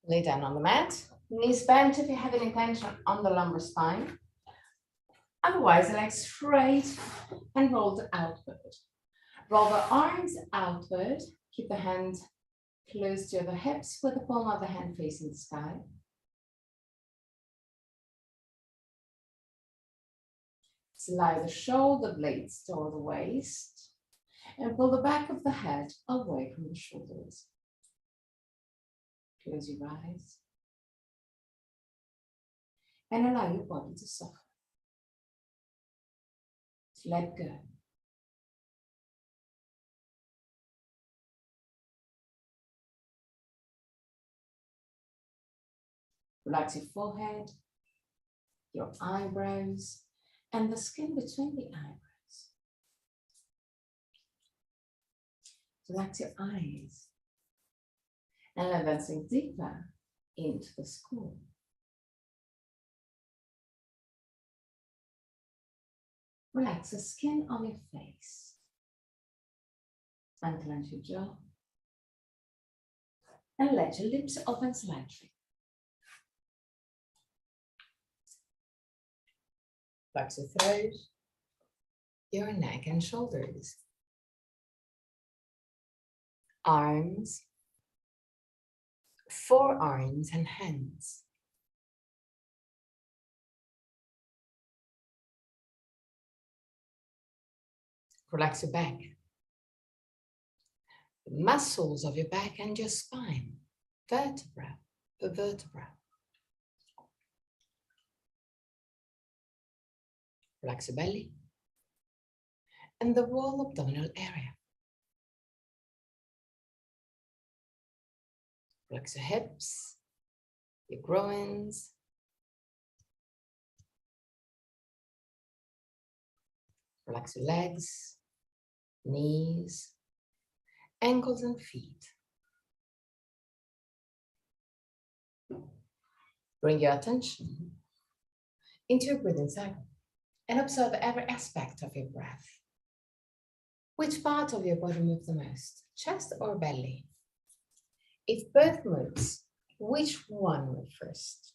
Lay down on the mat, knees bent if you have any tension on the lumbar spine. Otherwise, legs straight and rolled outward. Roll the arms outward. Keep the hand close to the hips with the palm of the hand facing the sky. Slide the shoulder blades toward the waist and pull the back of the head away from the shoulders. Close your eyes and allow your body to soften. Let go. Relax your forehead, your eyebrows, and the skin between the eyebrows. Relax your eyes and let them sink deeper into the skull. Relax the skin on your face. Unclench your jaw and let your lips open slightly. Relax your throat, your neck and shoulders, arms, forearms and hands. Relax your back, the muscles of your back and your spine, vertebra per vertebra. Relax your belly and the wall abdominal area. Relax your hips, your groins, relax your legs, knees, ankles and feet. Bring your attention into your breathing cycle and observe every aspect of your breath. Which part of your body moves the most, chest or belly? If both moves, which one moves first?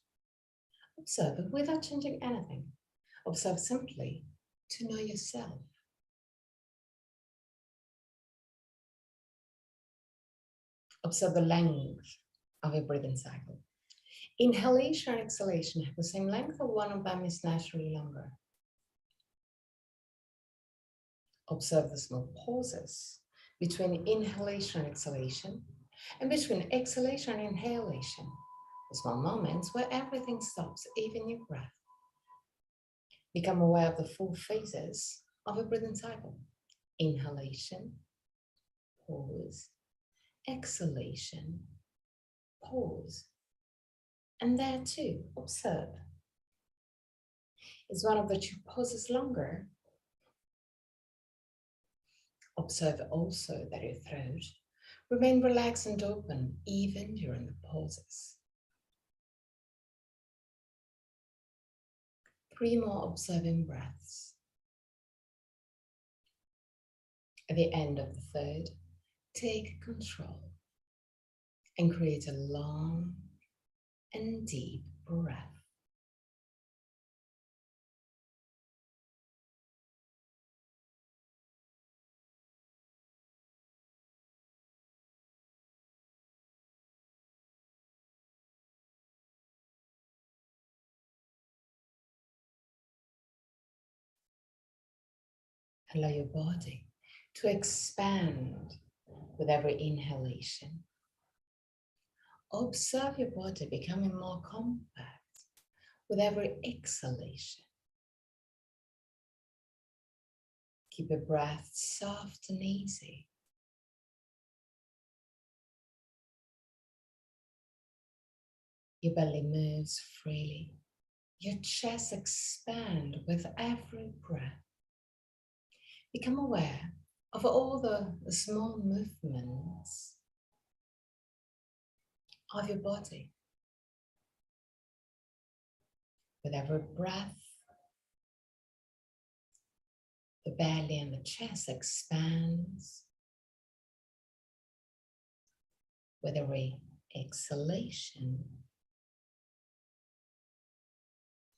Observe it without changing anything. Observe simply to know yourself. Observe the length of your breathing cycle. Inhalation and exhalation have the same length, or one of them is naturally longer. Observe the small pauses between inhalation and exhalation, and between exhalation and inhalation, the small moments where everything stops, even your breath. Become aware of the full phases of a breathing cycle. Inhalation, pause, exhalation, pause. And there too, observe. Is one of the two pauses longer? Observe also that your throat remain relaxed and open even during the pauses. 3 more observing breaths. At the end of the third, take control and create a long and deep breath. Allow your body to expand with every inhalation. Observe your body becoming more compact with every exhalation. Keep your breath soft and easy. Your belly moves freely. Your chest expands with every breath. Become aware of all the small movements of your body. With every breath, the belly and the chest expands. With every exhalation,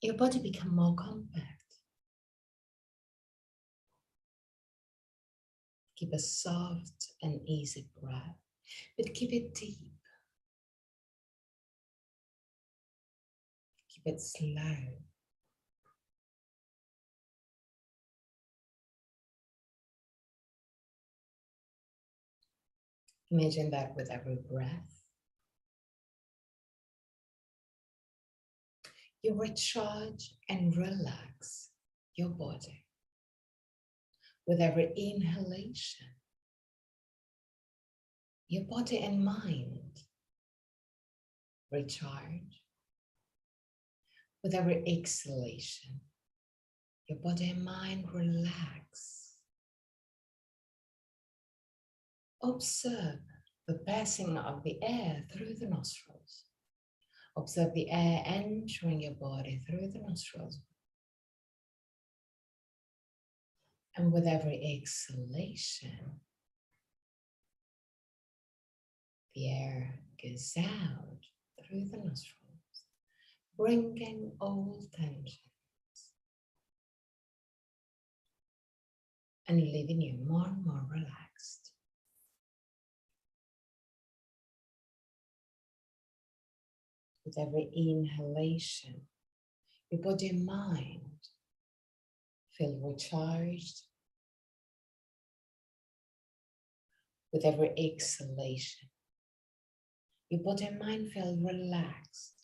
your body becomes more compact. Keep a soft and easy breath, but keep it deep. Keep it slow. Imagine that with every breath, you recharge and relax your body. With every inhalation, your body and mind recharge. With every exhalation, your body and mind relax. Observe the passing of the air through the nostrils. Observe the air entering your body through the nostrils. And with every exhalation, the air goes out through the nostrils, bringing all tensions and leaving you more and more relaxed. With every inhalation, your body and mind feel recharged. With every exhalation, your body and mind feel relaxed,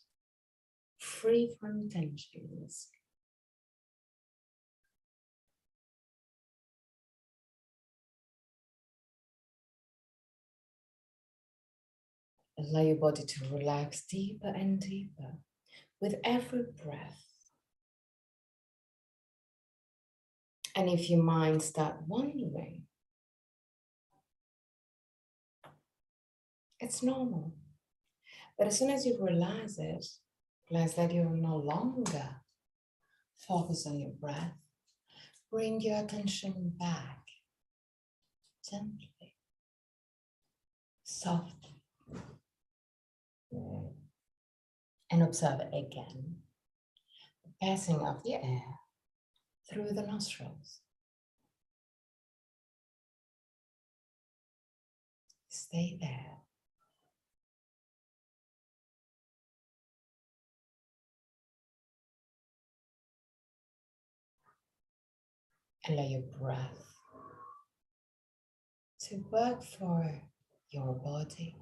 free from tensions. Allow your body to relax deeper and deeper with every breath. And if your mind starts wandering, it's normal. But as soon as you realize it, realize that you're no longer focused on your breath, bring your attention back gently, softly, and observe again the passing of the air through the nostrils. Stay there. Allow your breath to work for your body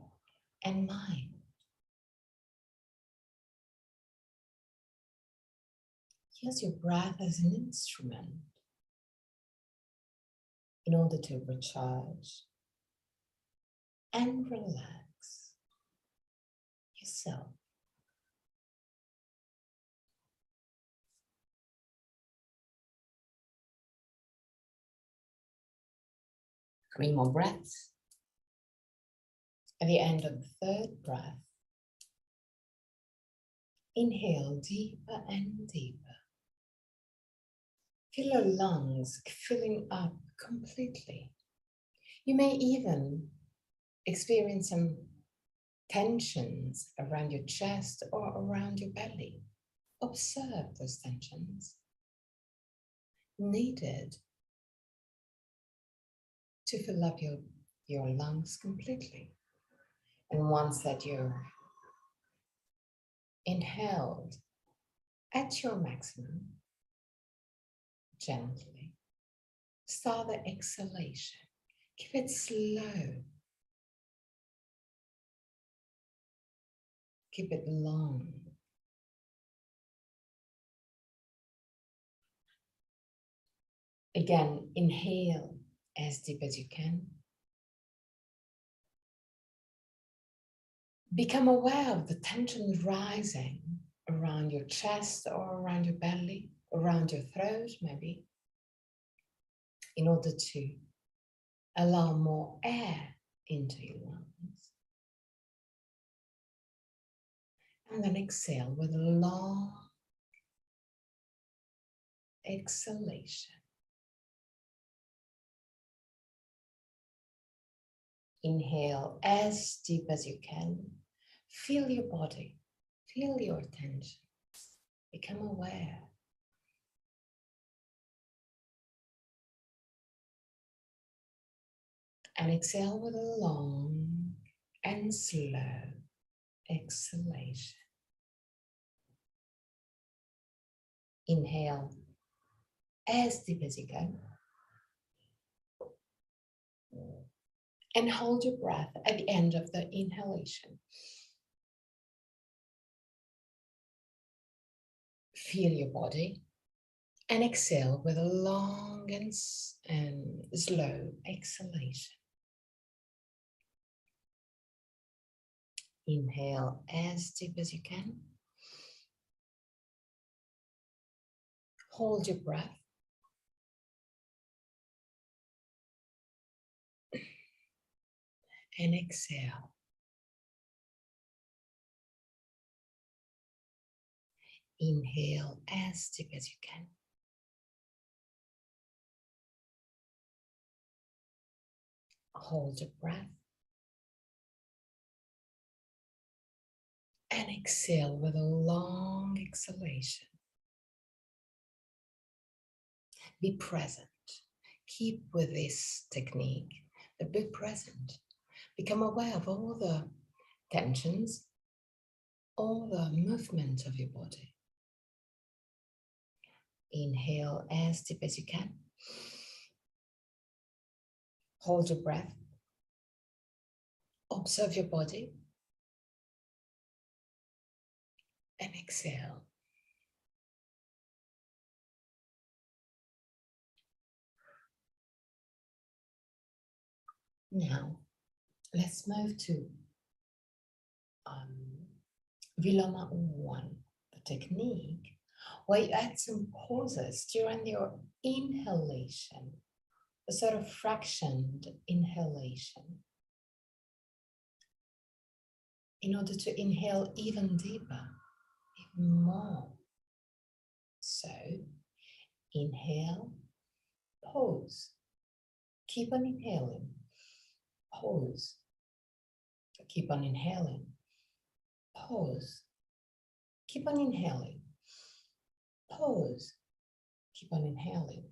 and mind. Use your breath as an instrument in order to recharge and relax yourself. Three more breaths. At the end of the third breath, inhale deeper and deeper. Feel your lungs filling up completely. You may even experience some tensions around your chest or around your belly. Observe those tensions needed to fill up your lungs completely. And once that you're inhaled at your maximum, gently start the exhalation. Keep it slow. Keep it long. Again, inhale as deep as you can. Become aware of the tension rising around your chest or around your belly, around your throat maybe, in order to allow more air into your lungs. And then exhale with a long exhalation. Inhale as deep as you can, Feel your body, feel your tensions, become aware. And exhale with a long and slow exhalation. Inhale as deep as you can. And hold your breath at the end of the inhalation. Feel your body and exhale with a long and slow exhalation. Inhale as deep as you can. Hold your breath. And exhale. Inhale as deep as you can. Hold your breath. And exhale with a long exhalation. Be present. Keep with this technique, but be present. Become aware of all the tensions, all the movement of your body. Inhale as deep as you can. Hold your breath. Observe your body. And exhale. Now, let's move to Viloma 1, the technique where you add some pauses during your inhalation, a sort of fractioned inhalation, in order to inhale even deeper, even more. So, inhale, pause, keep on inhaling, pause, keep on inhaling, pause, keep on inhaling, pause, keep on inhaling,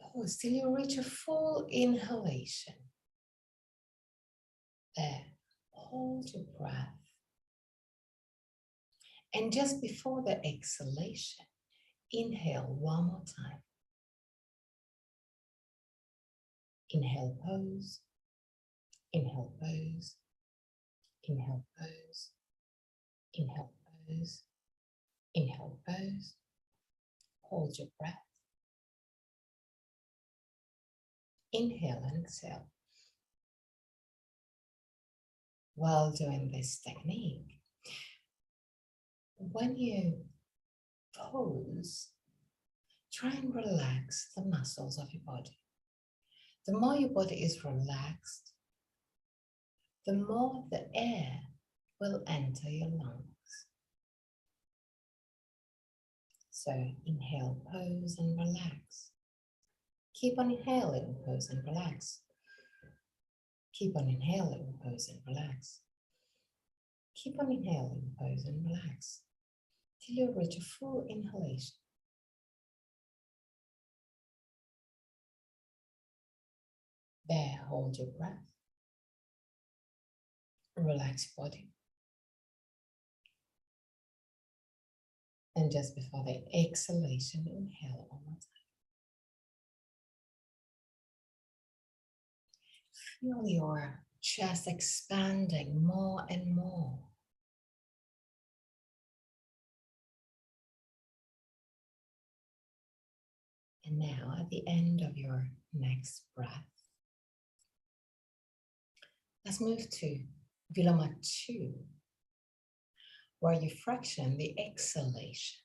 pause till you reach a full inhalation. There, hold your breath. And just before the exhalation, inhale one more time. Inhale, pause, inhale, pause, inhale, pause, inhale, pause, inhale, pause. Hold your breath. Inhale and exhale. While doing this technique, when you pause, try and relax the muscles of your body. The more your body is relaxed, the more the air will enter your lungs. So inhale, pause and relax. Keep on inhaling, pause and relax. Keep on inhaling, pause and relax. Keep on inhaling, pause and relax, till you reach a full inhalation. There, hold your breath. Relax your body. And just before the exhalation, inhale one more time. Feel your chest expanding more and more. And now, at the end of your next breath, let's move to Viloma 2, where you fraction the exhalation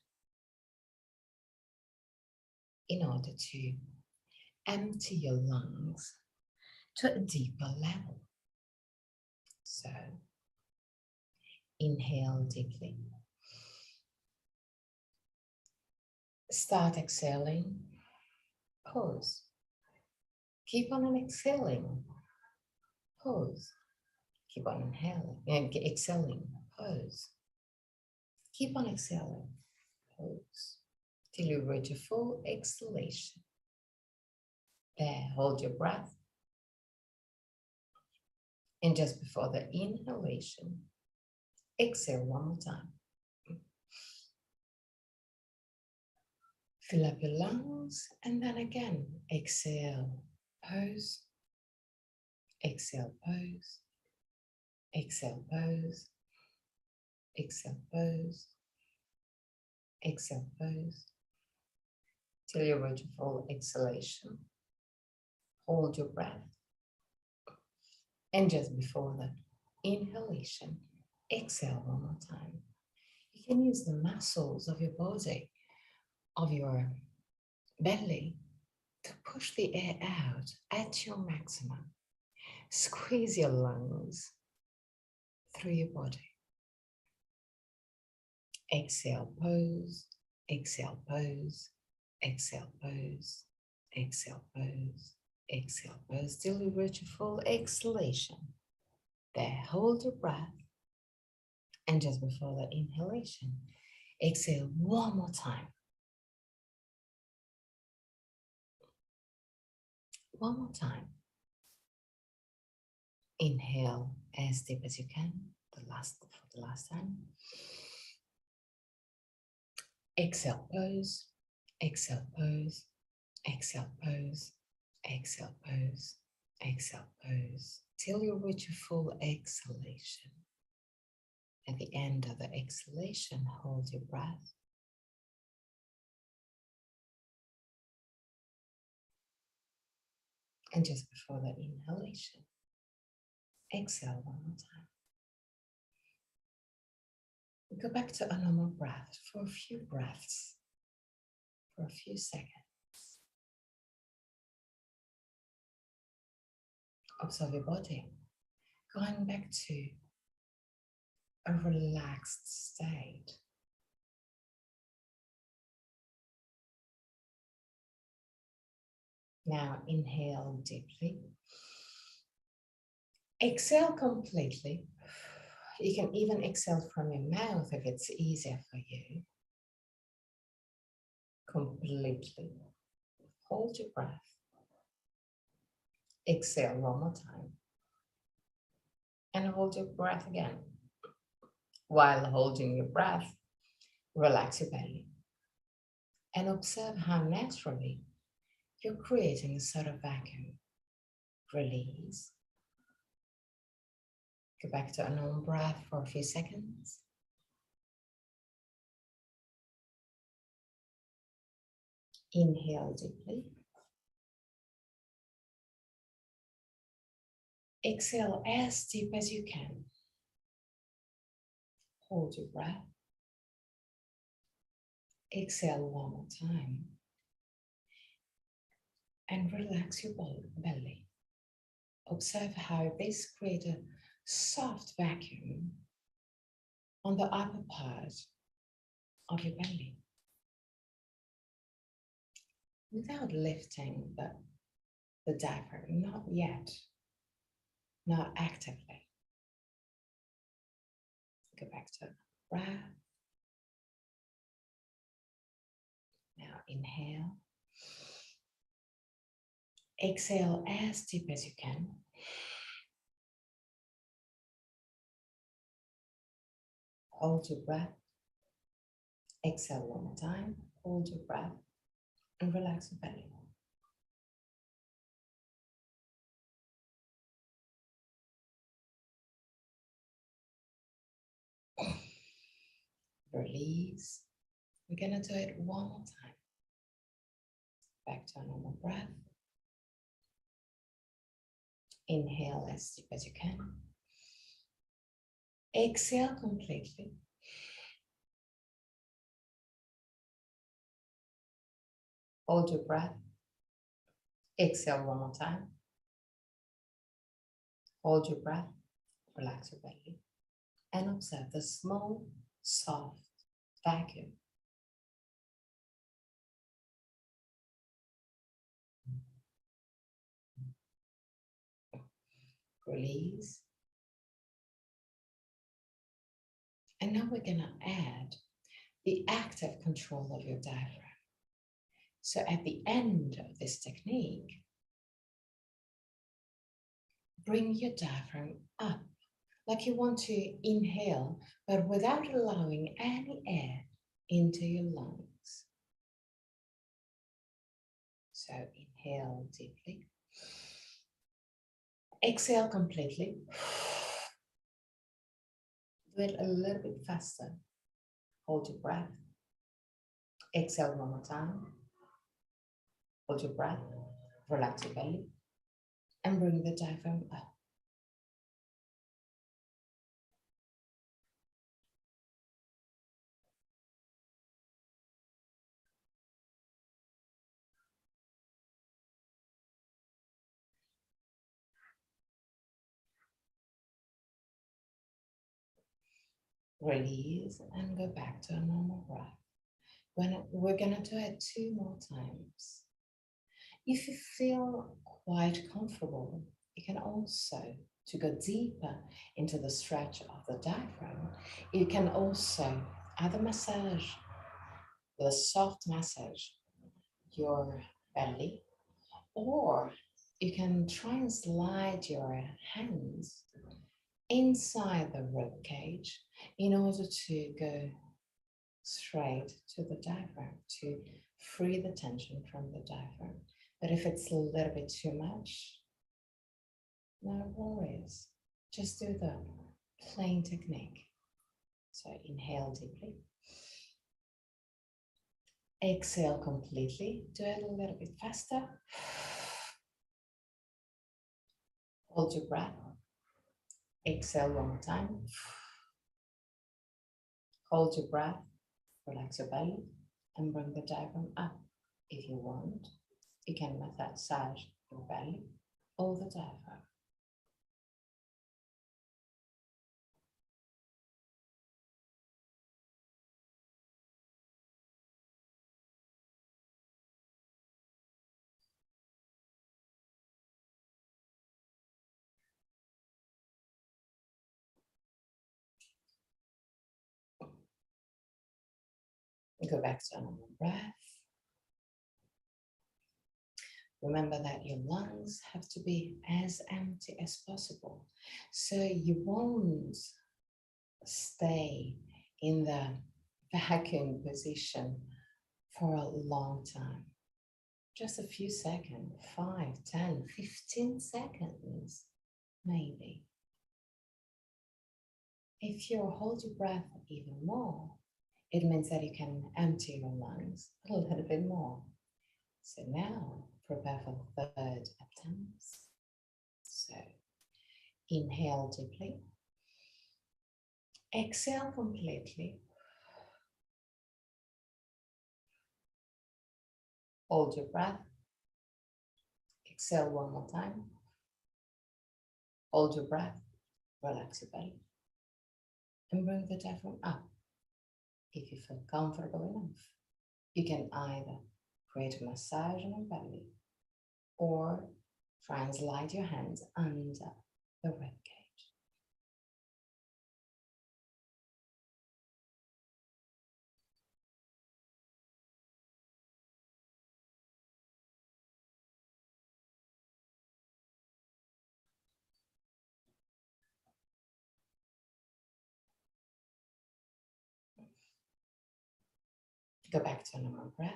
in order to empty your lungs to a deeper level. So, inhale deeply. Start exhaling. Pause. Keep on exhaling. Pause. Keep on inhaling and exhaling. Pause. Keep on exhaling. Pause. Till you reach a full exhalation. There, hold your breath. And just before the inhalation, exhale one more time. Fill up your lungs and then again, exhale, pause, exhale, pause, exhale, pause, exhale, pause, exhale, pause, till you reach a full exhalation. Hold your breath. And just before that inhalation, exhale one more time. You can use the muscles of your body, of your belly, to push the air out at your maximum. Squeeze your lungs through your body. Exhale, pose, exhale, pose, exhale, pose, exhale, pose, exhale, pose, till you reach a full exhalation. There, hold your breath. And just before the inhalation, exhale one more time. One more time. Inhale as deep as you can, for the last time. Exhale, pose, exhale, pose, exhale, pose, exhale, pose, exhale, pose, till you reach a full exhalation. At the end of the exhalation, hold your breath. And just before the inhalation, exhale one more time. Go back to a normal breath for a few breaths, for a few seconds. Observe your body, going back to a relaxed state. Now inhale deeply. Exhale completely. You can even exhale from your mouth if it's easier for you. Completely. Hold your breath. Exhale one more time. And hold your breath again. While holding your breath, relax your belly. And observe how naturally you're creating a sort of vacuum. Release. Go back to a normal breath for a few seconds. Inhale deeply. Exhale as deep as you can. Hold your breath. Exhale one more time. And relax your belly. Observe how this creates a soft vacuum on the upper part of your belly. Without lifting the diaphragm, not yet, not actively. Go back to breath. Now inhale. Exhale as deep as you can. Hold your breath. Exhale one more time. Hold your breath and relax your belly. Release. We're going to do it one more time. Back to a normal breath. Inhale as deep as you can. Exhale completely. Hold your breath. Exhale one more time. Hold your breath. Relax your belly. And observe the small, soft vacuum. Release. And now we're going to add the active control of your diaphragm. So at the end of this technique, bring your diaphragm up like you want to inhale, but without allowing any air into your lungs. So inhale deeply. Exhale completely. Do it a little bit faster. Hold your breath. Exhale one more time. Hold your breath. Relax your belly. And bring the diaphragm up. Release and go back to a normal breath. We're going to do it 2 more times. If you feel quite comfortable, you can also, to go deeper into the stretch of the diaphragm, you can also either massage with a soft massage your belly, or you can try and slide your hands inside the rib cage in order to go straight to the diaphragm, to free the tension from the diaphragm. But if it's a little bit too much, no worries. Just do the plain technique. So inhale deeply. Exhale completely. Do it a little bit faster. Hold your breath. Exhale one more time. Hold your breath. Relax your belly and bring the diaphragm up. If you want, you can massage your belly or the diaphragm. Go back to a normal breath. Remember that your lungs have to be as empty as possible, so you won't stay in the vacuum position for a long time. Just a few seconds, 5, 10, 15 seconds, maybe. If you hold your breath even more, it means that you can empty your lungs a little bit more. So now, prepare for the third attempt. So, inhale deeply. Exhale completely. Hold your breath. Exhale one more time. Hold your breath. Relax your belly. And bring the diaphragm up. If you feel comfortable enough, you can either create a massage on your belly or try and slide your hands under the rib cage. Go back to a normal breath.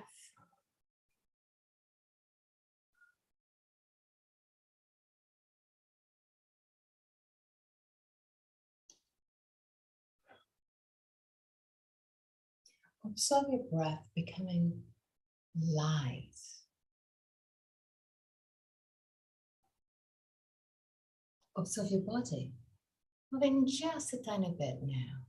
Observe your breath becoming light. Observe your body moving just a tiny bit now.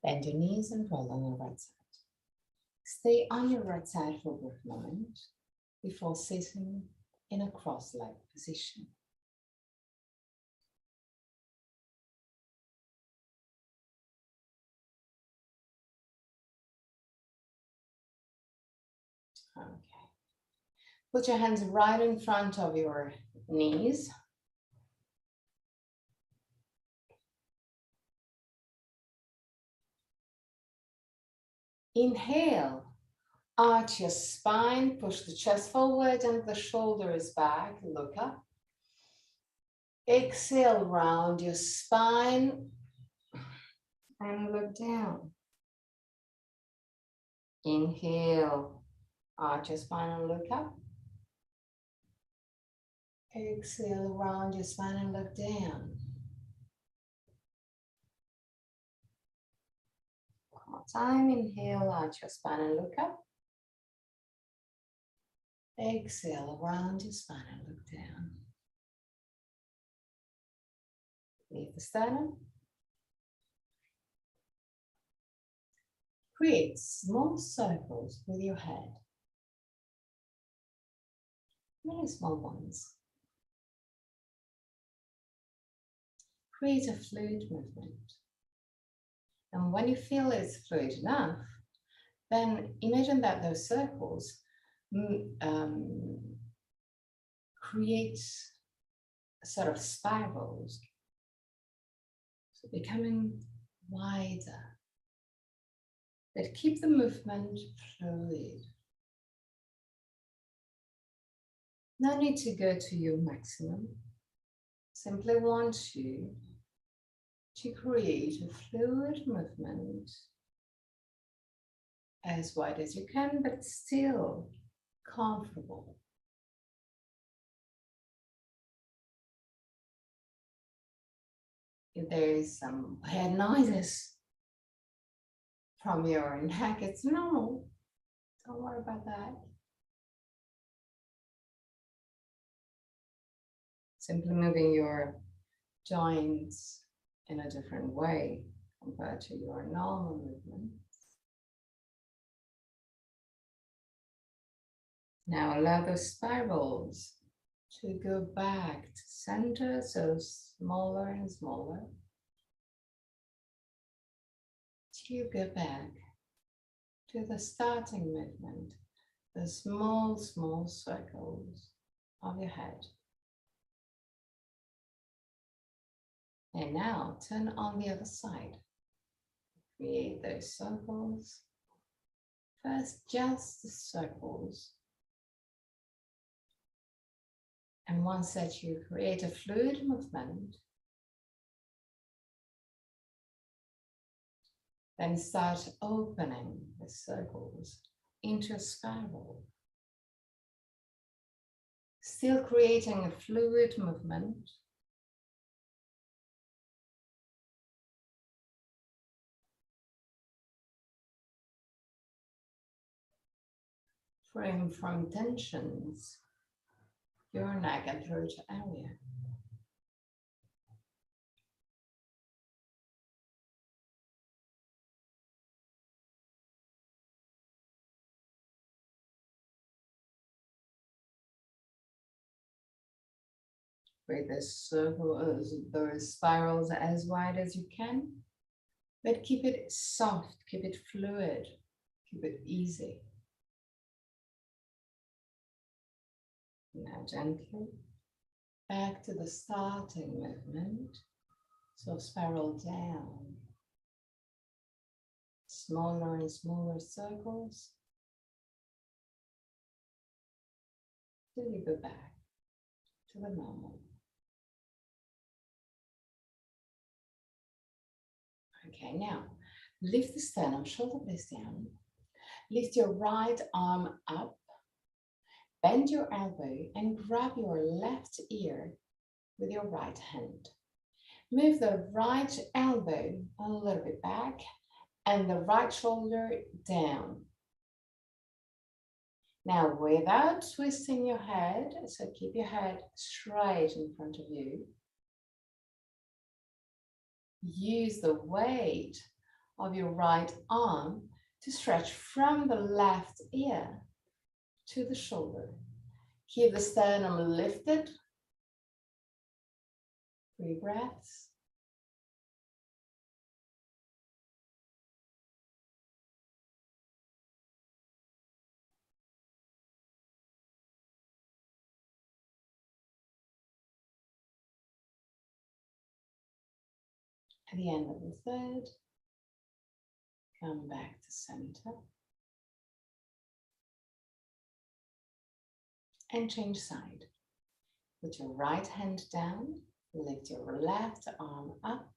Bend your knees and roll on your right side. Stay on your right side for a brief moment before sitting in a cross-legged position. Okay. Put your hands right in front of your knees. Inhale, arch your spine, push the chest forward and the shoulders back, look up. Exhale, round your spine and look down. Inhale, arch your spine and look up. Exhale, round your spine and look down. One more time, inhale, arch your spine and look up. Exhale, round your spine and look down. Leave the sternum. Create small circles with your head. Very small ones. Create a fluid movement. And when you feel it's fluid enough, then imagine that those circles create sort of spirals, so becoming wider, but keep the movement fluid. No need to go to your maximum. Simply want you to create a fluid movement as wide as you can, but still comfortable. If there is some head noises from your neck, it's normal. Don't worry about that. Simply moving your joints in a different way compared to your normal movement. Now allow those spirals to go back to center, so smaller and smaller. To go back to the starting movement, the small circles of your head. And now turn on the other side. Create those circles. First, just the circles. And once that you create a fluid movement, then start opening the circles into a spiral. Still creating a fluid movement. Freeing from tensions your neck and throat area. Create this circle, those spirals as wide as you can, but keep it soft, keep it fluid, keep it easy. Now gently back to the starting movement. So spiral down. Smaller and smaller circles. Till you go back to the normal. Okay, now lift the sternum, shoulder blades down. Lift your right arm up. Bend your elbow and grab your left ear with your right hand. Move the right elbow a little bit back and the right shoulder down. Now, without twisting your head, so keep your head straight in front of you. Use the weight of your right arm to stretch from the left ear to the shoulder. Keep the sternum lifted. 3 breaths. At the end of the third, come back to center. And change side. Put your right hand down, lift your left arm up,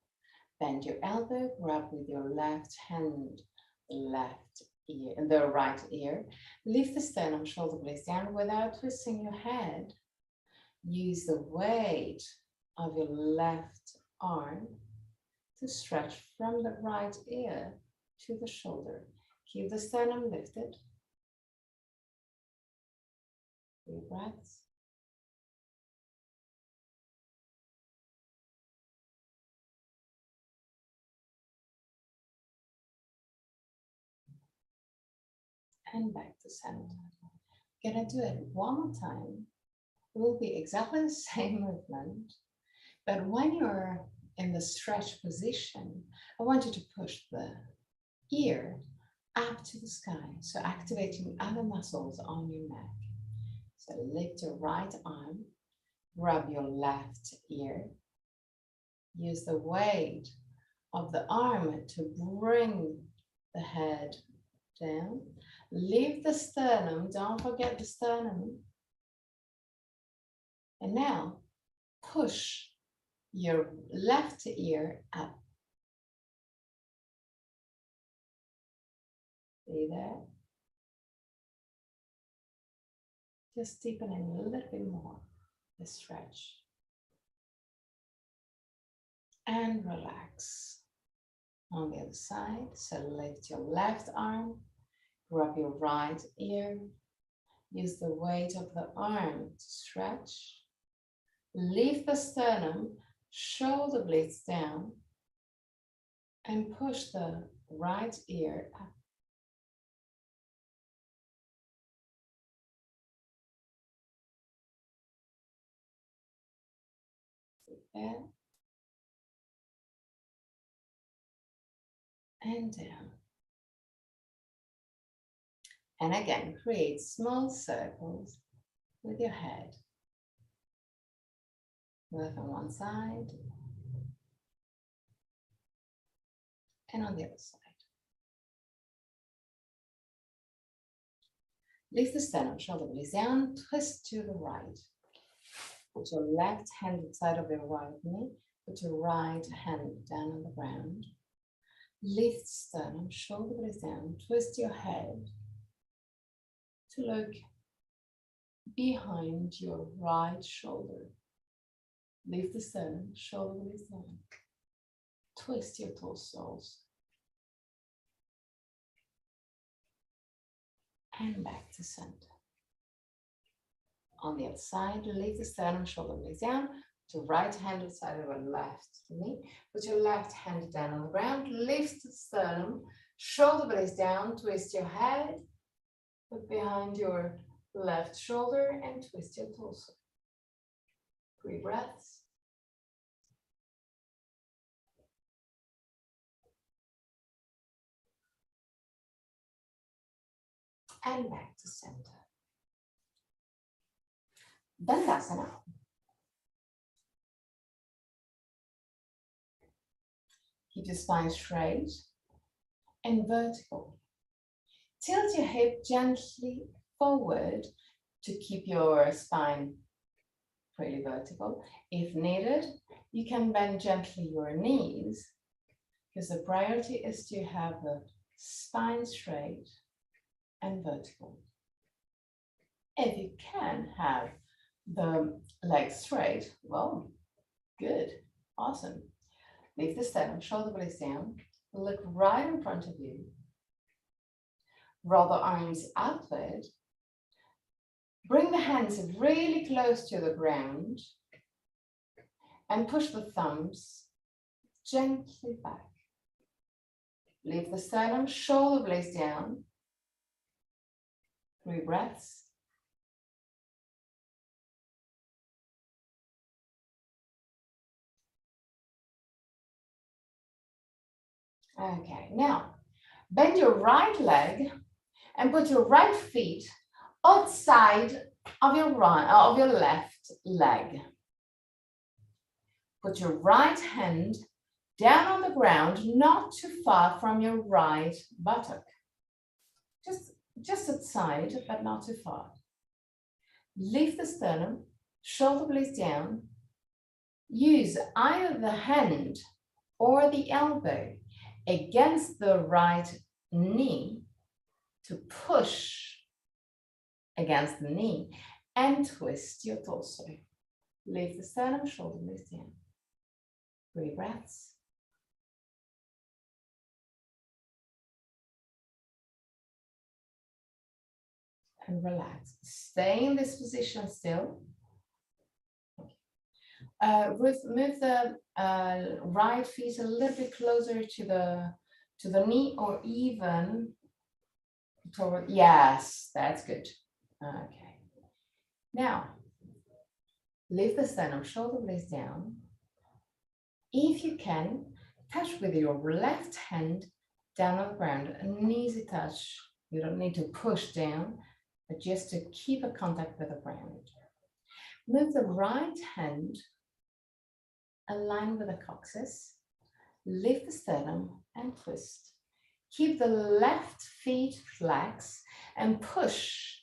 bend your elbow, grab with your left hand, left ear, the right ear. Lift the sternum, shoulder blades down without twisting your head. Use the weight of your left arm to stretch from the right ear to the shoulder. Keep the sternum lifted. 3 breaths. And back to center. Gonna do it one more time. It will be exactly the same movement, but when you're in the stretch position, I want you to push the ear up to the sky, so activating other muscles on your neck. So lift your right arm, grab your left ear, use the weight of the arm to bring the head down. Leave the sternum, don't forget the sternum. And now push your left ear up. Stay there. Just deepening a little bit more the stretch. And relax. On the other side, so lift your left arm, grab your right ear, use the weight of the arm to stretch. Leave the sternum, shoulder blades down, and push the right ear up. There. And down. And again, create small circles with your head. Both on one side and on the other side. Lift the sternum, shoulder blades down, twist to the right. Put your left hand inside of your right knee. Put your right hand down on the ground. Lift sternum, shoulder blades down, twist your head to look behind your right shoulder. Lift the sternum, shoulder blades down. Twist your torsos. And back to center. On the other side, lift the sternum, shoulder blades down. Put your right hand inside of your left knee. Put your left hand down on the ground. Lift the sternum, shoulder blades down. Twist your head. Look behind your left shoulder and twist your torso. 3 breaths. And back to center. Dandasana. Keep your spine straight and vertical. Tilt your hip gently forward to keep your spine pretty vertical. If needed, you can bend gently your knees because the priority is to have the spine straight and vertical. If you can have the legs straight, well, good, awesome. Lift the sternum, shoulder blades down, look right in front of you. Roll the arms outward. Bring the hands really close to the ground and push the thumbs gently back. Lift the sternum, shoulder blades down. 3 breaths. Okay, now bend your right leg and put your right feet outside of your left leg. Put your right hand Down on the ground, not too far from your right buttock. Just outside, but not too far. Lift the sternum, shoulder blades down. Use either the hand or the elbow against the right knee to push against the knee and twist your torso. Lift the sternum, shoulder blades down. 3 breaths. And relax. Stay in this position still. Move the right feet a little bit closer to the knee, or even toward, yes, that's good. Okay. Now, lift the sternum, shoulder blades down. If you can, touch with your left hand down on the ground, an easy touch. You don't need to push down, but just to keep a contact with the ground. Move the right hand aligned with the coccyx. Lift the sternum and twist. Keep the left feet flex and push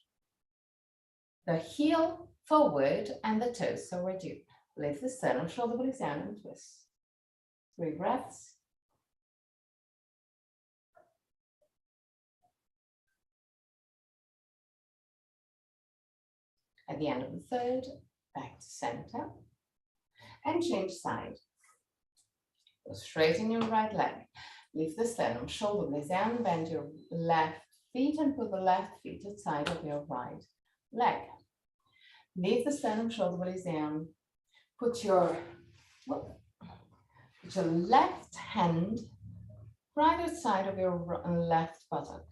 the heel forward and the toes toward you. Lift the sternum, shoulder blades down and twist. 3 breaths. At the end of the third, back to center and change side. Go straighten your right leg. Lift the sternum, shoulder blades down, bend your left feet and put the left feet outside of your right leg. Lift the sternum, shoulder blades down. Put your left hand right outside of your left buttock.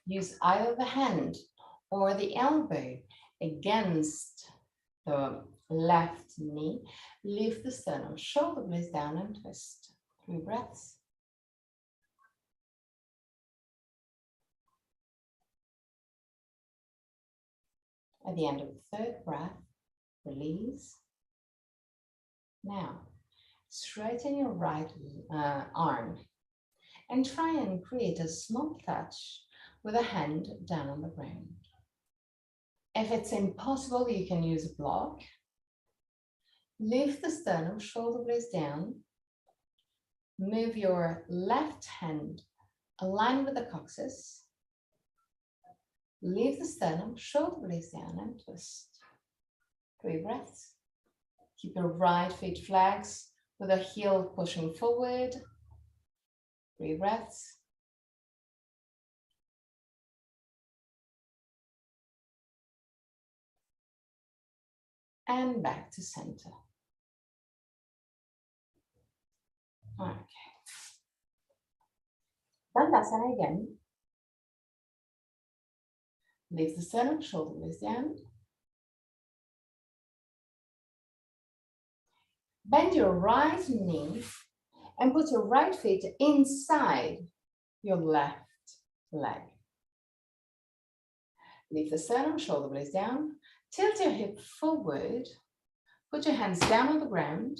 Use either the hand or the elbow against the left knee. Lift the sternum, shoulder blades down and twist. 3 breaths. At the end of the third breath, release. Now, straighten your right arm and try and create a small touch with a hand down on the ground. If it's impossible, you can use a block. Lift the sternum, shoulder blades down. Move your left hand aligned with the coccyx. Lift the sternum, shoulder blades down and twist. 3 breaths. Keep your right feet flex with the heel pushing forward. 3 breaths. And back to center. Okay. Dandasana again. Lift the sternum, shoulder blades down. Bend your right knee and put your right foot inside your left leg. Lift the sternum, shoulder blades down. Tilt your hip forward. Put your hands down on the ground.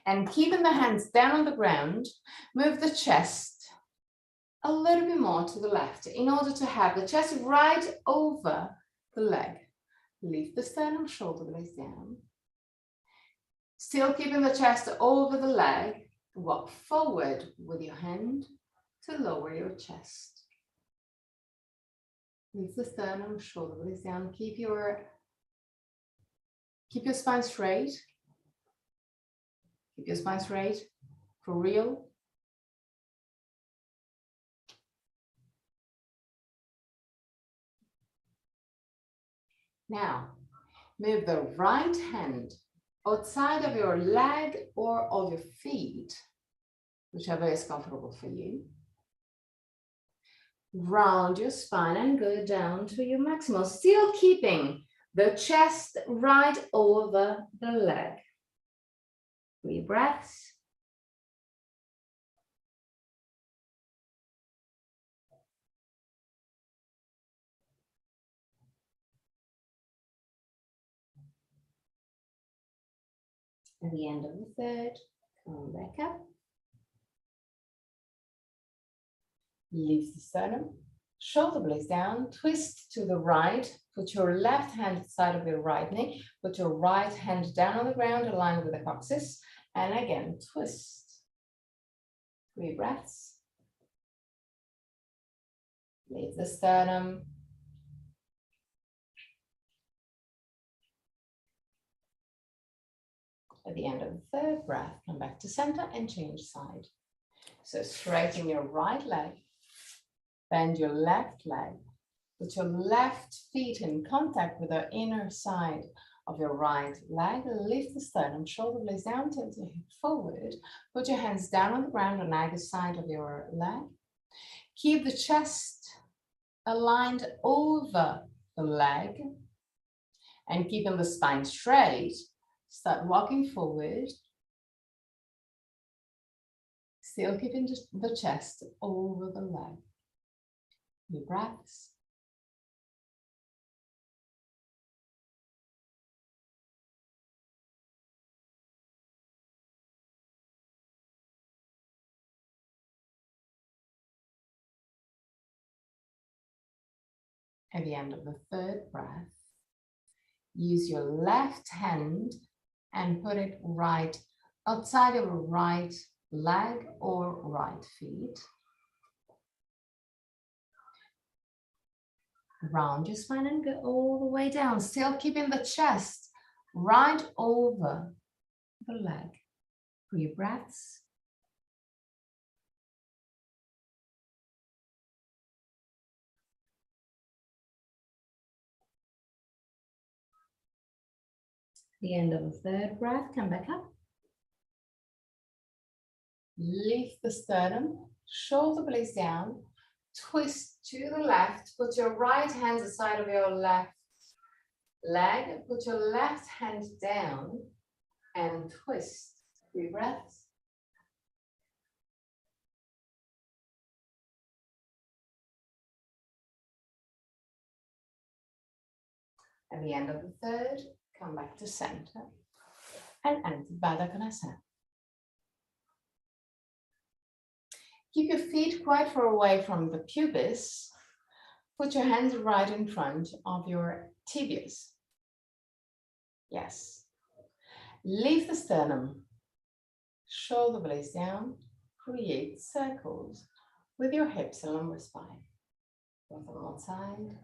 And keeping the hands down on the ground, move the chest a little bit more to the left in order to have the chest right over the leg. Lift the sternum, shoulder blades down. Still keeping the chest over the leg. Walk forward with your hand to lower your chest. Lift the sternum, shoulder blades down. Keep your spine straight. Keep your spine straight, for real. Now, move the right hand outside of your leg or of your feet, whichever is comfortable for you. Round your spine and go down to your maximum, still keeping the chest right over the leg. 3 breaths. At the end of the third, Back up. Lift the sternum, shoulder blades down, twist to the right, put your left hand at the side of your right knee, put your right hand down on the ground, aligned with the coccyx, and again, twist. 3 breaths. Lift the sternum. At the end of the 3rd breath, come back to center and change side. So straighten your right leg, bend your left leg, put your left feet in contact with the inner side of your right leg, lift the sternum, shoulder blades down, tilt your hip forward, put your hands down on the ground on either side of your leg. Keep the chest aligned over the leg and keeping the spine straight. Start walking forward. Still keeping the chest over the leg. Your breaths. At the end of the 3rd breath, use your left hand and put it right outside of your right leg or right feet. Round your spine and go all the way down, still keeping the chest right over the leg. 3 breaths. The end of the 3rd breath, come back up. Lift the sternum, shoulder blades down, twist to the left, put your right hand at the side of your left leg, put your left hand down and twist. 3 breaths. At the end of the 3rd, come back to center and enter Baddha Konasana. Keep your feet quite far away from the pubis. Put your hands right in front of your tibias. Yes. Lift the sternum. Shoulder blades down. Create circles with your hips and lumbar spine. Both on one side.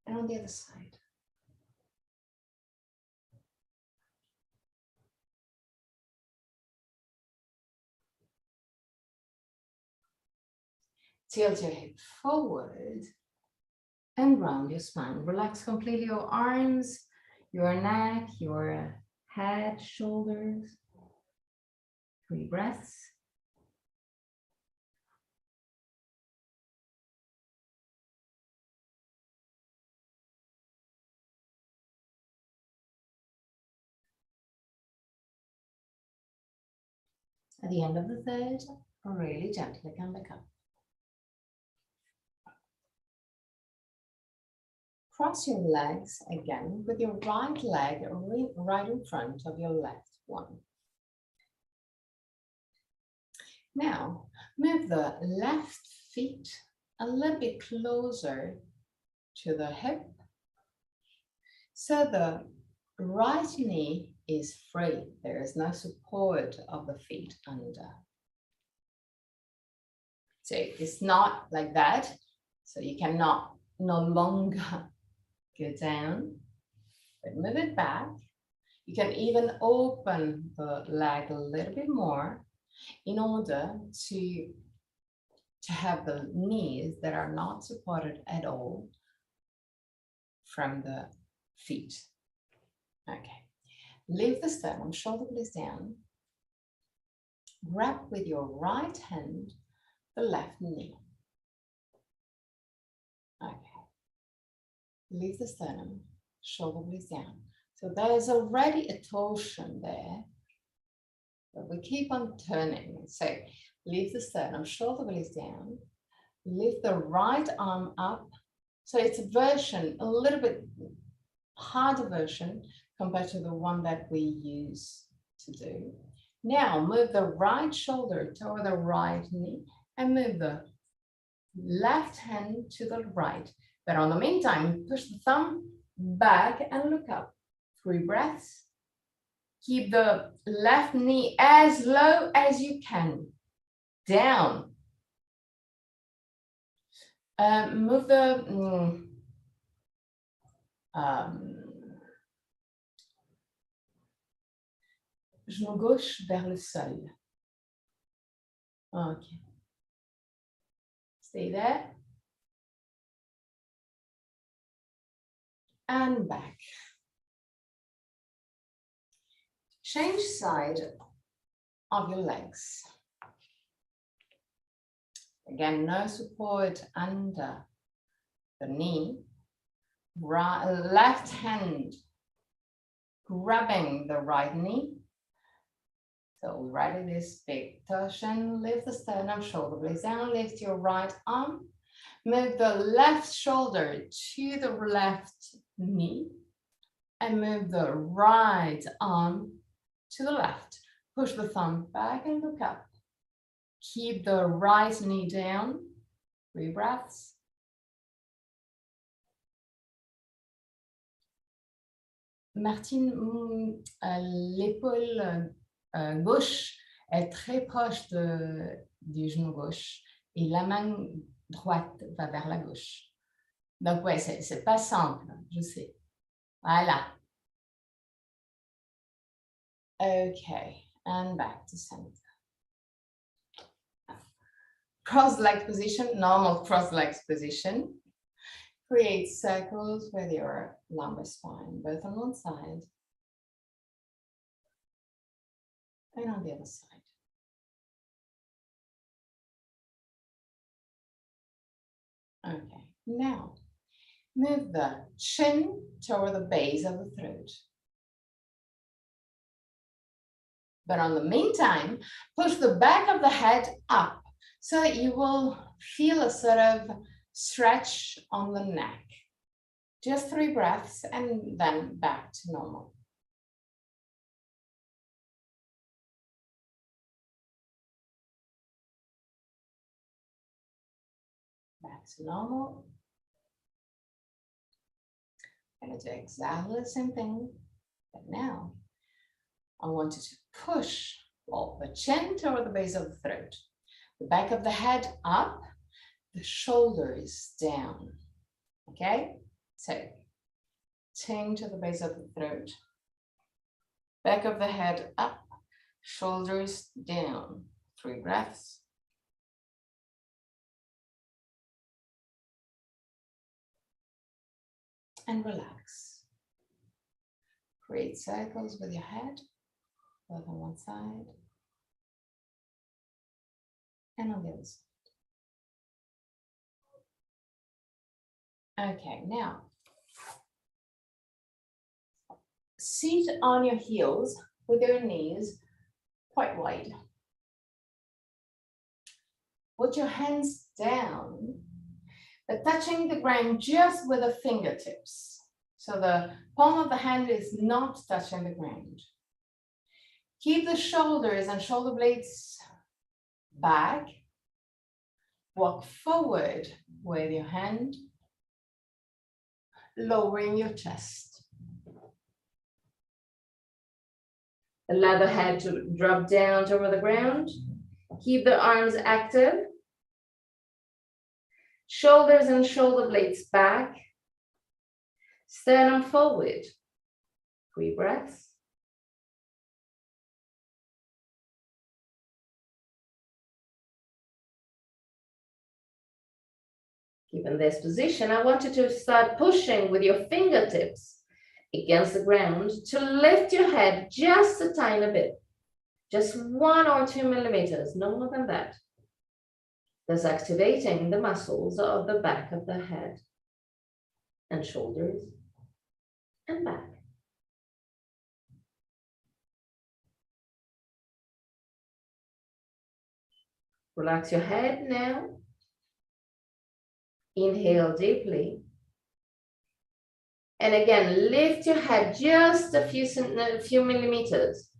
And on the other side. Tilt your hip forward and round your spine. Relax completely your arms, your neck, your head, shoulders. 3 breaths. At the end of the 3rd, really gently come back up. Cross your legs again with your right leg right in front of your left one. Now, move the left feet a little bit closer to the hip. So the right knee is free. There is no support of the feet under. So it's not like that. So you cannot no longer go down, but move it back. You can even open the leg a little bit more in order to have the knees that are not supported at all from the feet. Okay. Lift the sternum, shoulder blades down. Grab with your right hand the left knee. Okay. Lift the sternum, shoulder blades down. So there's already a torsion there, but we keep on turning. So lift the sternum, shoulder blades down. Lift the right arm up. So it's a version, a little bit harder version compared to the one that we used to do. Now move the right shoulder toward the right knee and move the left hand to the right. But on the meantime, push the thumb back and look up. 3 breaths. Keep the left knee as low as you can. Down. Move the genou gauche vers le sol. Okay. Stay there. And back. Change side of your legs. Again, no support under the knee. Right, left hand grabbing the right knee. So we ready this big torsion. Lift the sternum, shoulder blades down. Lift your right arm. Move the left shoulder to the left knee. And move the right arm to the left. Push the thumb back and look up. Keep the right knee down. 3 breaths. Martine, l'épaule gauche est très proche du genou gauche et la main droite va vers la gauche. Donc ouais, c'est pas simple, je sais. Voilà. Okay, and back to center. Cross-leg position, normal cross-legs position. Create circles with your lumbar spine, both on one side and on the other side. Okay, now move the chin toward the base of the throat. But on the meantime, push the back of the head up so that you will feel a sort of stretch on the neck. Just 3 breaths and then back to normal. Back to normal. I'm going to do exactly the same thing, but now I want you to push the chin toward the base of the throat, the back of the head up, the shoulders down. Okay, so chin to the base of the throat, back of the head up, shoulders down. 3 breaths. And relax. Create circles with your head, both on one side and on the other side. Okay, now sit on your heels with your knees quite wide. Put your hands down, but touching the ground just with the fingertips. So the palm of the hand is not touching the ground. Keep the shoulders and shoulder blades back. Walk forward with your hand, lowering your chest. Allow the head to drop down toward the ground. Keep the arms active. Shoulders and shoulder blades back. Sternum forward. 3 breaths. Keep in this position. I want you to start pushing with your fingertips against the ground to lift your head just a tiny bit. Just 1 or 2 millimeters, no more than that. Thus activating the muscles of the back of the head and shoulders and back. Relax your head now. Inhale deeply. And again, lift your head just a few millimeters.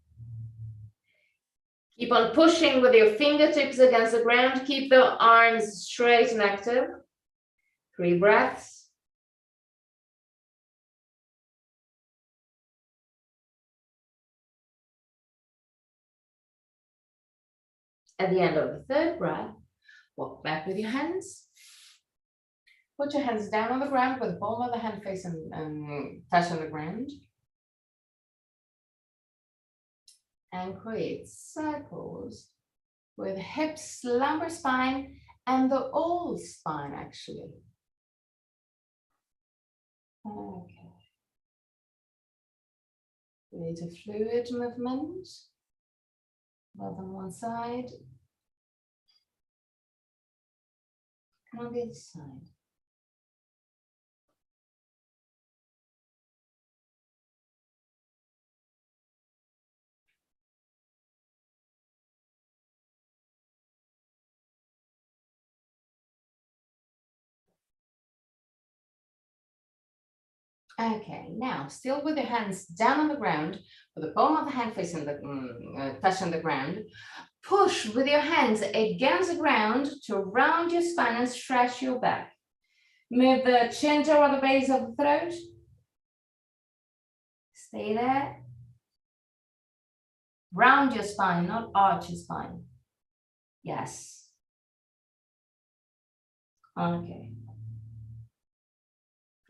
Keep on pushing with your fingertips against the ground. Keep the arms straight and active. 3 breaths. At the end of the 3rd breath, walk back with your hands. Put your hands down on the ground with the palm of the hand facing touching the ground. And create circles with hips, lumbar spine, and the whole spine actually. Okay. Create a fluid movement. Both on one side and on the other side. Okay, now still with your hands down on the ground, with the palm of the hand facing the touching the ground, push with your hands against the ground to round your spine and stretch your back. Move the chin toward the base of the throat. Stay there. Round your spine, not arch your spine. Yes. Okay.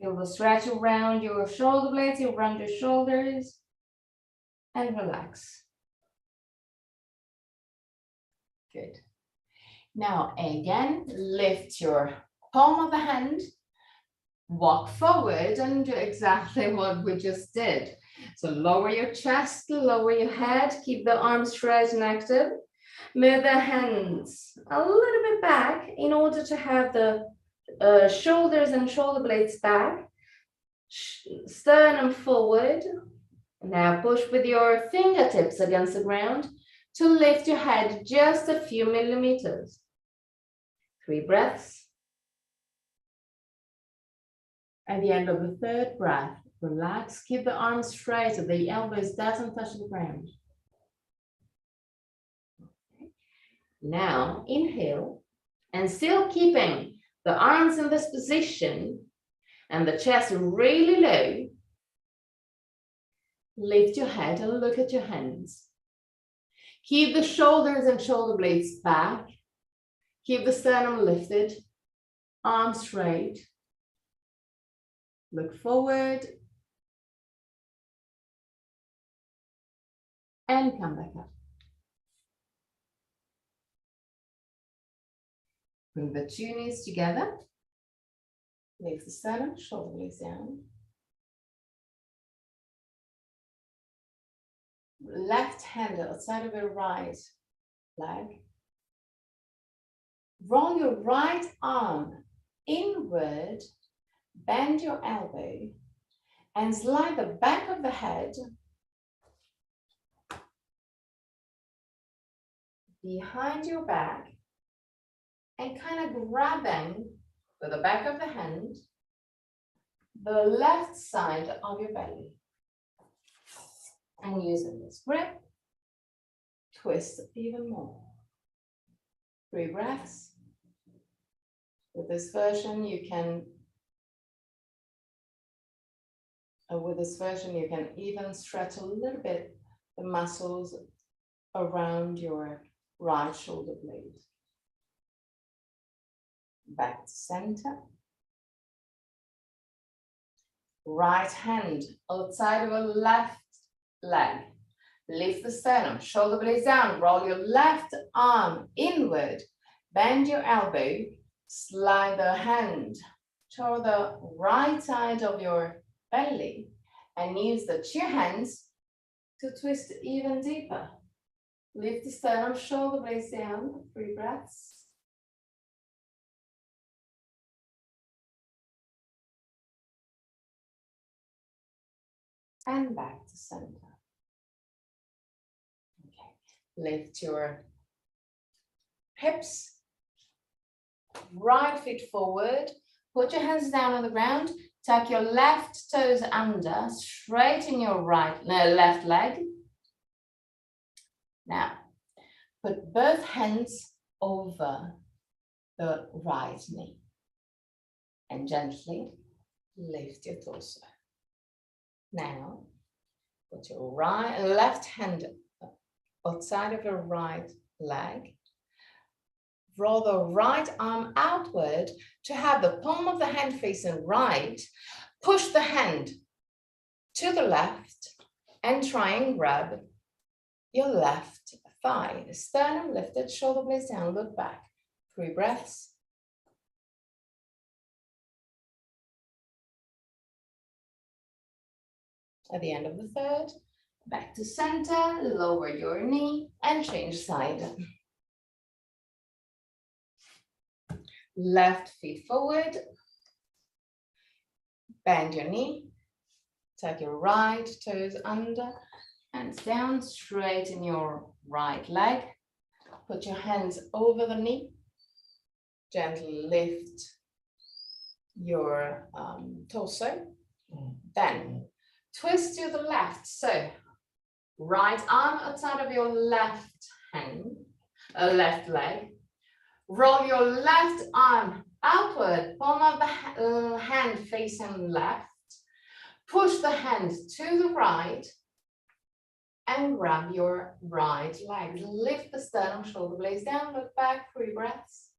Feel the stretch around your shoulder blades, around your shoulders, and relax. Good. Now again, lift your palm of the hand, walk forward and do exactly what we just did. So lower your chest, lower your head, keep the arms stretched and active. Move the hands a little bit back in order to have the shoulders and shoulder blades back. Sternum forward. Now push with your fingertips against the ground to lift your head just a few millimeters. 3 breaths. At the end of the 3rd breath, relax, keep the arms straight so the elbows doesn't touch the ground. Okay. Now inhale, and still keeping the arms in this position and the chest really low, lift your head and look at your hands. Keep the shoulders and shoulder blades back. Keep the sternum lifted, arms straight. Look forward. And come back up. Bring the 2 knees together. Lift the sternum, shoulder blades down. Left hand outside of your right leg. Roll your right arm inward, bend your elbow, and slide the back of the head behind your back and kind of grabbing with the back of the hand the left side of your belly. And using this grip, twist even more. 3 breaths. With this version, you can even stretch a little bit the muscles around your right shoulder blade. Back to center. Right hand outside of your left leg. Lift the sternum, shoulder blades down, roll your left arm inward, bend your elbow, slide the hand toward the right side of your belly, and use the 2 hands to twist even deeper. Lift the sternum, shoulder blades down, 3 breaths. And back to center. Okay, lift your hips, right foot forward, put your hands down on the ground, Tuck your left toes under, straighten your left leg. Now, put both hands over the right knee and gently lift your torso. Now, put your left hand outside of your right leg. Roll the right arm outward to have the palm of the hand facing right. Push the hand to the left and try and grab your left thigh. Sternum lifted, shoulder blades down, look back. 3 breaths. At the end of the third, back to center, lower your knee and change side. Left feet forward, bend your knee, tuck your right toes under, hands down, straighten your right leg, put your hands over the knee, gently lift your torso, then twist to the left, so right arm outside of your left hand, left leg, roll your left arm outward, palm of the hand facing left. Push the hand to the right and grab your right leg. Lift the sternum, shoulder blades down, look back, 3 breaths.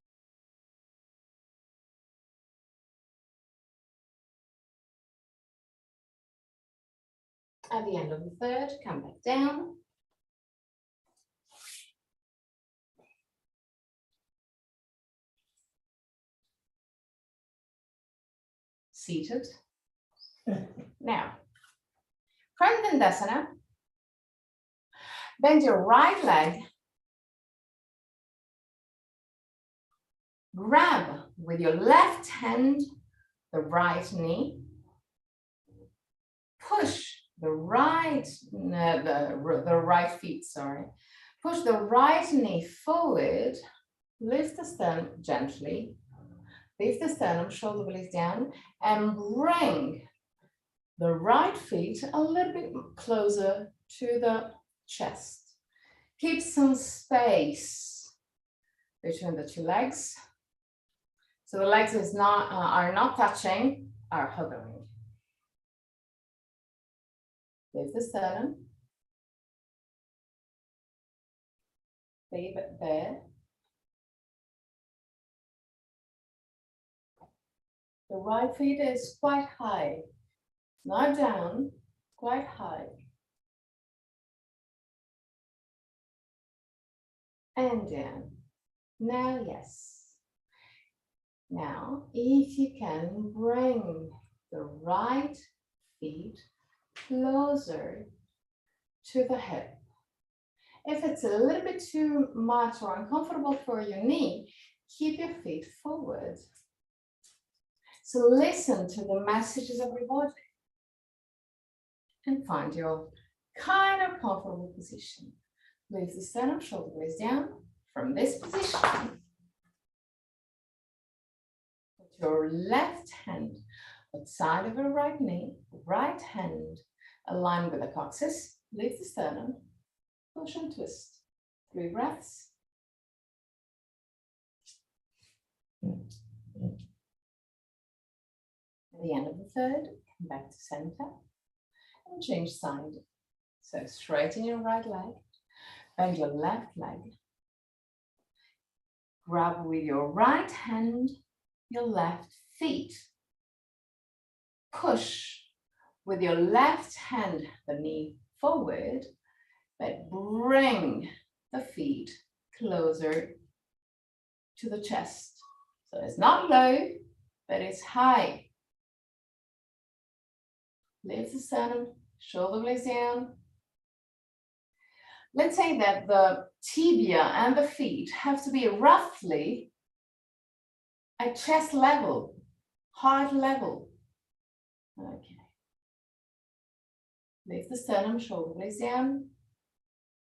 At the end of the third, come back down. Seated. Now, Pranavindasana. Bend your right leg. Grab with your left hand the right knee. Push the right feet, sorry. Push the right knee forward. Lift the sternum gently. Lift the sternum, shoulder blades down, and bring the right feet a little bit closer to the chest. Keep some space between the 2 legs. So the legs are not touching, are hovering. Lift the sternum. Leave it there. The right feet is quite high, not down, quite high. And down. Now, yes. Now, if you can bring the right feet closer to the hip. If it's a little bit too much or uncomfortable for your knee, keep your feet forward. So listen to the messages of your body and find your kind of comfortable position. Lift the sternum, shoulder blades down. From this position, put your left hand outside of your right knee, right hand aligned with the coccyx. Lift the sternum, push and twist. 3 breaths. At the end of the third, come back to center and change side. So straighten your right leg, bend your left leg. Grab with your right hand your left feet. Push with your left hand the knee forward, but bring the feet closer to the chest. So it's not low, but it's high. Lift the sternum, shoulder blades down. Let's say that the tibia and the feet have to be roughly at chest level, heart level. Okay. Lift the sternum, shoulder blades down.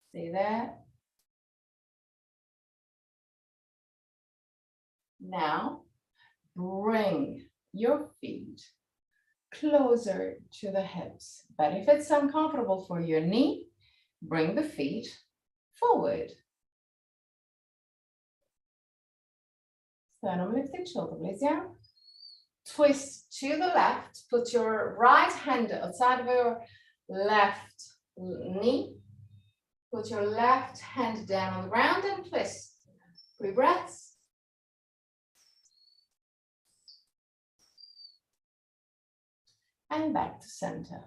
Stay there. Now, bring your feet closer to the hips. But if it's uncomfortable for your knee, bring the feet forward. Sternum lifted, shoulder blades down. Twist to the left. Put your right hand outside of your left knee. Put your left hand down on the ground and twist. 3 breaths. And back to center.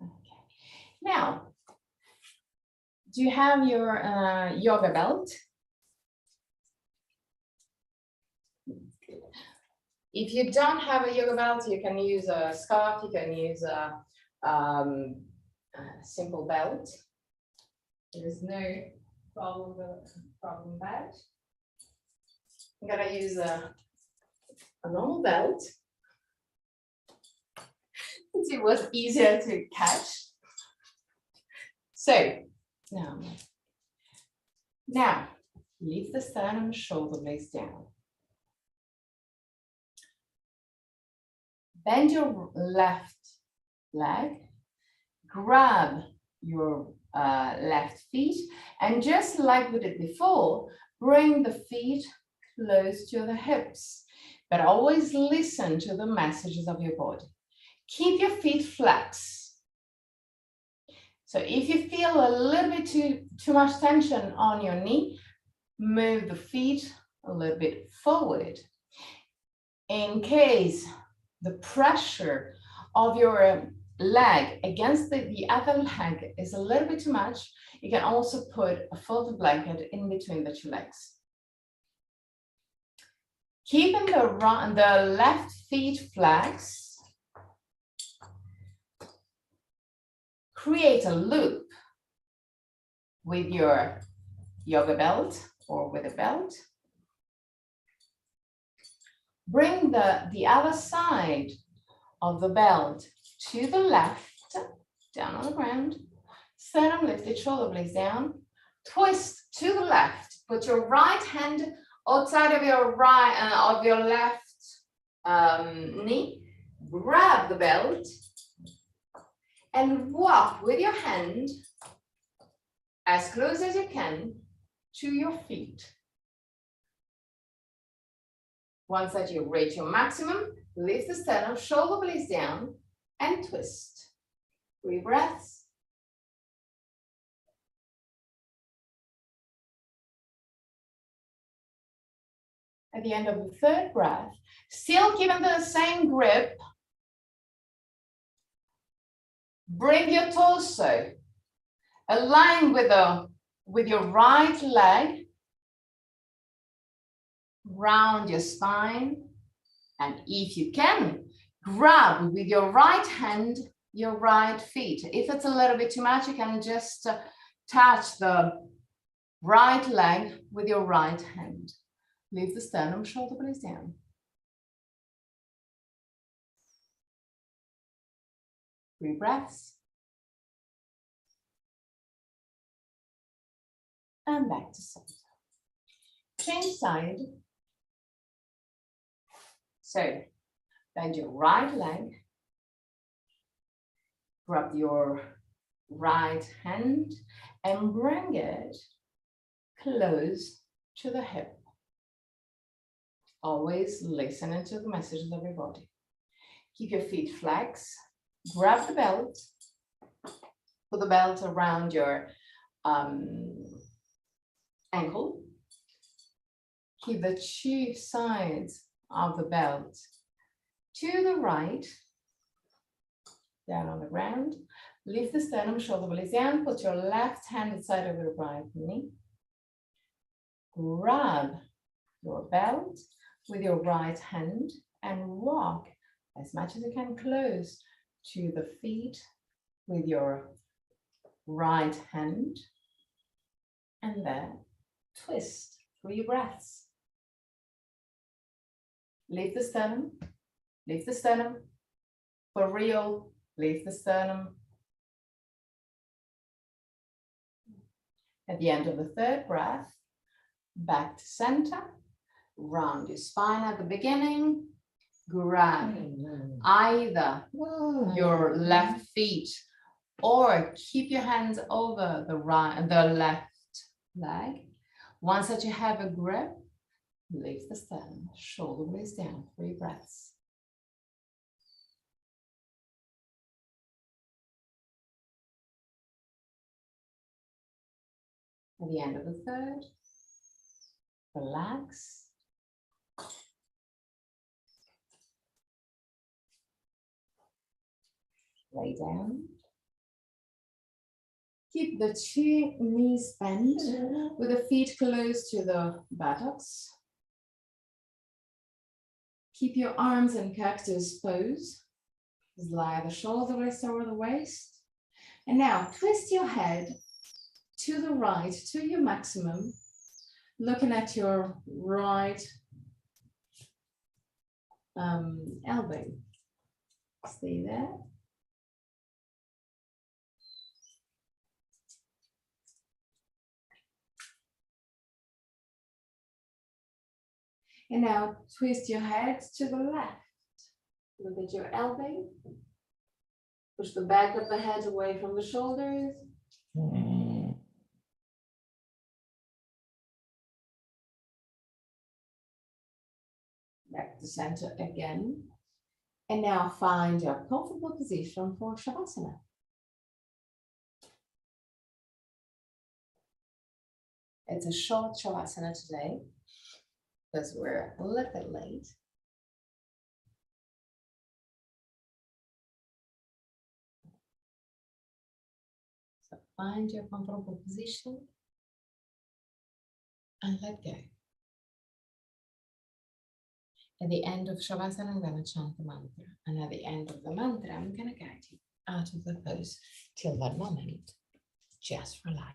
Okay. Now, do you have your yoga belt? If you don't have a yoga belt, you can use a scarf, you can use a simple belt. There is no problem with that. I'm gonna use a normal belt. It was easier to catch. So now lift the sternum, shoulder blades down. Bend your left leg, grab your left feet, and just like we did before, bring the feet close to the hips, but always listen to the messages of your body. Keep your feet flexed. So if you feel a little bit too much tension on your knee, move the feet a little bit forward. In case the pressure of your leg against the other leg is a little bit too much, you can also put a folded blanket in between the 2 legs. Keeping the left feet flexed, create a loop with your yoga belt or with a belt. Bring the other side of the belt to the left, down on the ground. Sternum lifted, shoulder blades down. Twist to the left. Put your right hand outside of your left knee. Grab the belt and walk with your hand as close as you can to your feet. Once that you reach your maximum, lift the sternum, shoulder blades down, and twist. 3 breaths. At the end of the 3rd breath, still keeping the same grip, bring your torso, align with your right leg, round your spine, and if you can, grab with your right hand your right feet. If it's a little bit too much, you can just touch the right leg with your right hand. Lift the sternum, shoulder blades down. Three breaths. And back to center. Change side. So, bend your right leg. Grab your right hand and bring it close to the hip. Always listening to the messages of your body. Keep your feet flexed. Grab the belt. Put the belt around your ankle. Keep the two sides of the belt to the right. Down on the ground. Lift the sternum, shoulder blades down. Put your left hand inside of your right knee. Grab your belt with your right hand and walk as much as you can close to the feet with your right hand. And then twist. 3 breaths. Lift the sternum. Lift the sternum. For real. Lift the sternum. At the end of the 3rd breath, back to center. Round your spine at the beginning. grab either your left feet or keep your hands over the left leg. Once that you have a grip, lift the sternum, shoulder blades down, 3 breaths. At the end of the third, relax. Lay down. Keep the 2 knees bent with the feet close to the buttocks. Keep your arms in cactus pose. Slide the shoulder blades over the waist. And now twist your head to the right, to your maximum, looking at your right elbow. Stay there. And now twist your head to the left. Look at your elbow. Push the back of the head away from the shoulders. Back to center again. And now find your comfortable position for Shavasana. It's a short Shavasana today because we're a little bit late. So find your comfortable position and let go. At the end of Shavasana, I'm going to chant the mantra. And at the end of the mantra, I'm going to guide you out of the pose. Till that moment, just relax.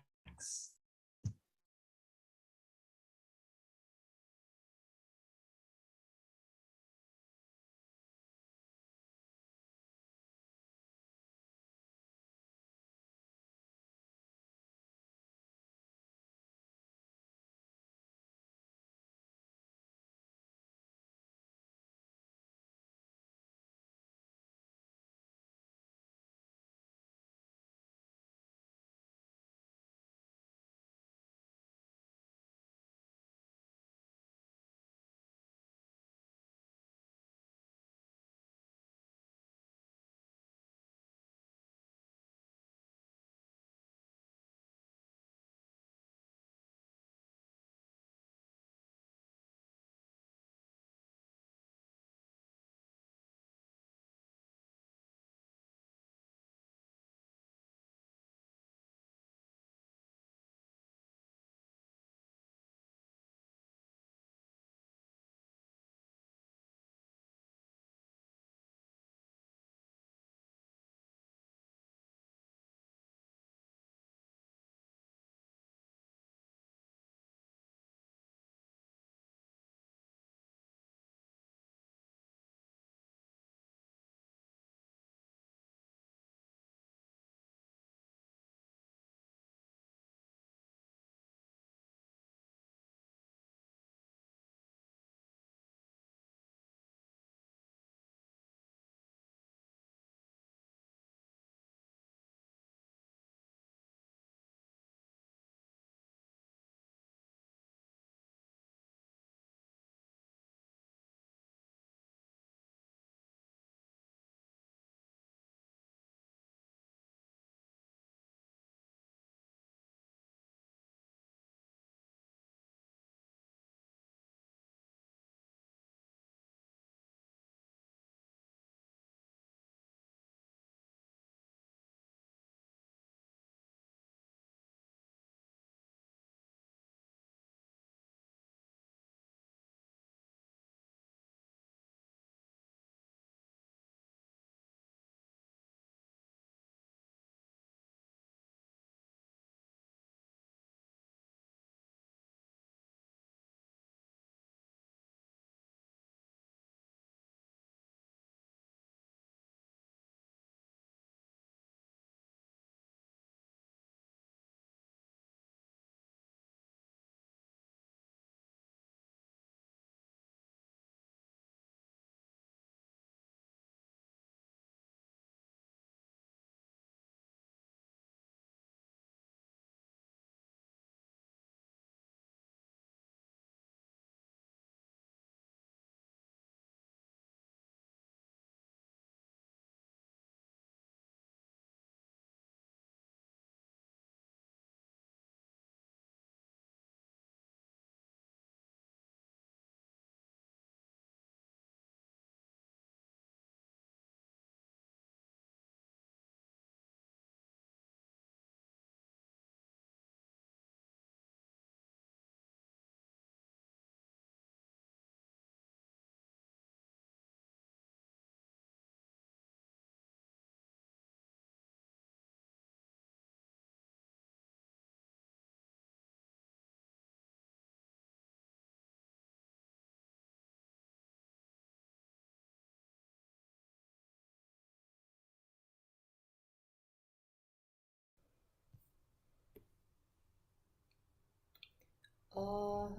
Om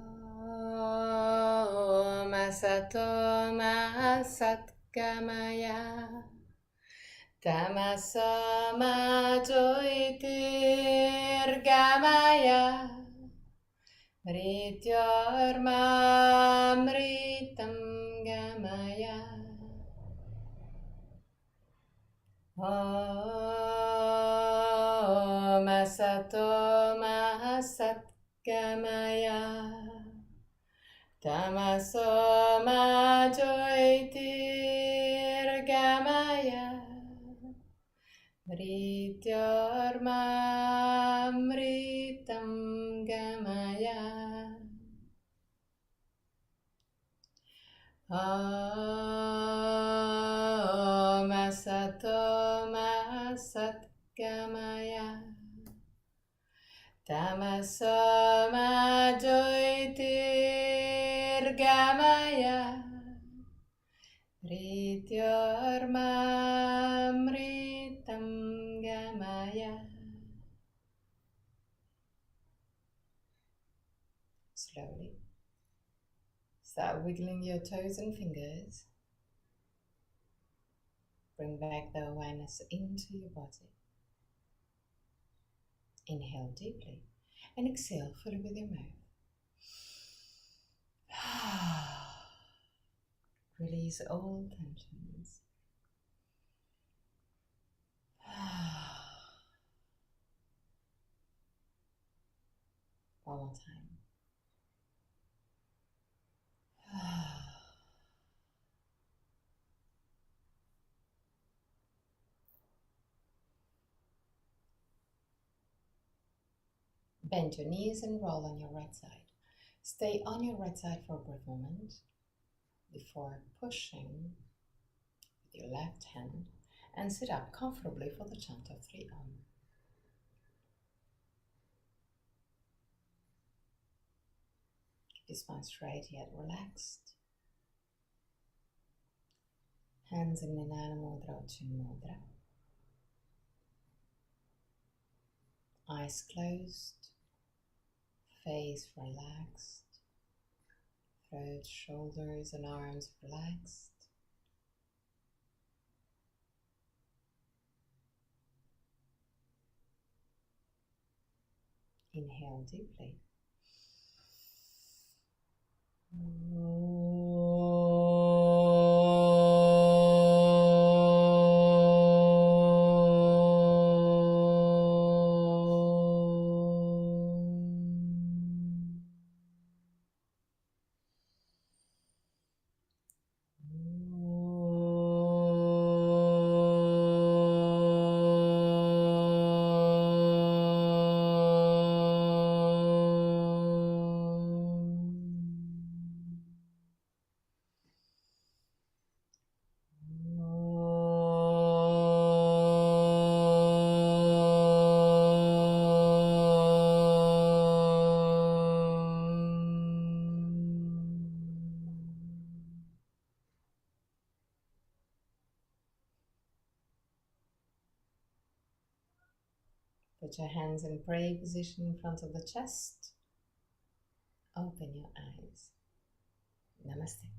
Sato Ma Satgamaya Tamaso Ma Jyotirgamaya Mrityarmamritam Gamaya Om Sato Ma Satgamaya Tamaso Ma Jyotirgamaya Mrityarmamritam Gamaya Om Sato Ma Satgamaya Tamaso Ma Jyotirgamaya Mrityarmamritam Gamaya. Slowly start wiggling your toes and fingers. Bring back the awareness into your body. Inhale deeply and exhale fully with your mouth. Release all tensions. One more time. Bend your knees and roll on your right side. Stay on your right side for a brief moment before pushing with your left hand and sit up comfortably for the chant of 3 Om. Keep your spine straight yet relaxed. Hands in Nirnana Mudra or Chin Mudra. Eyes closed. Face relaxed. Throat, shoulders and arms relaxed. Inhale deeply. Put your hands in prayer position in front of the chest. Open your eyes. Namaste.